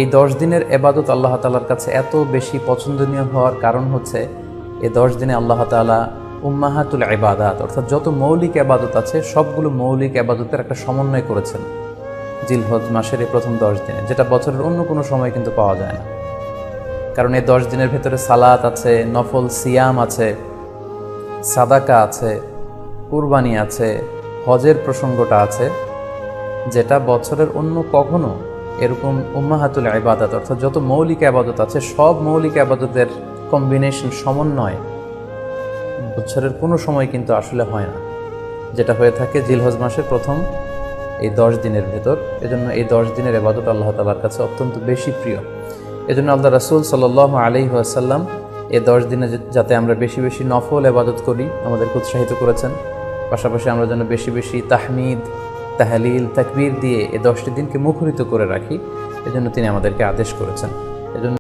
এই 10 দিনের এবাদত আল্লাহ তাআলার কাছে এত বেশি পছন্দনীয় হওয়ার কারণ হচ্ছে এই 10 দিনে আল্লাহ তাআলা উম্মাহাতুল ইবাদাত অর্থাৎ যত মৌলিক এবাদত আছে সবগুলো মৌলিক এবাদতের একটা সমন্বয় করেছেন জিলহজ মাসের এই প্রথম 10 দিনে, যেটা বছরের অন্য কোনো সময় কিন্তু পাওয়া যায় না। কারণ এই 10 দিনের ভেতরে সালাত আছে, নফল সিয়াম আছে, সাদাকা আছে, কুরবানি আছে, হজের প্রসঙ্গটা আছে, যেটা বছরের অন্য কখনো এরকম উম্মাহাতুল ইবাদত অর্থাৎ যত মৌলিক আবাদত আছে সব মৌলিক আবাদতের কম্বিনেশন সমন্বয় বছরের কোনো সময় কিন্তু আসলে হয় না, যেটা হয়ে থাকে জিলহজ মাসের প্রথম এই 10 দিনের ভেতর। এজন্য এই 10 দিনের ইবাদত আল্লাহ তাআলার কাছে অত্যন্ত বেশি প্রিয়। এজন্য আল্লাহ রাসূল সাল্লাল্লাহু আলাইহি ওয়াসাল্লাম এই 10 দিনে যাতে আমরা বেশি বেশি নফল ইবাদত করি আমাদেরকে উৎসাহিত করেছেন। পাশাপাশি আমরা যেন বেশি বেশি তাহমিদ, তাহলিল, তাকবীর দিয়ে এই 10টি দিনকে মুখরিত করে রাখি, এজন্য তিনি আমাদেরকে আদেশ করেছেন। এজন্য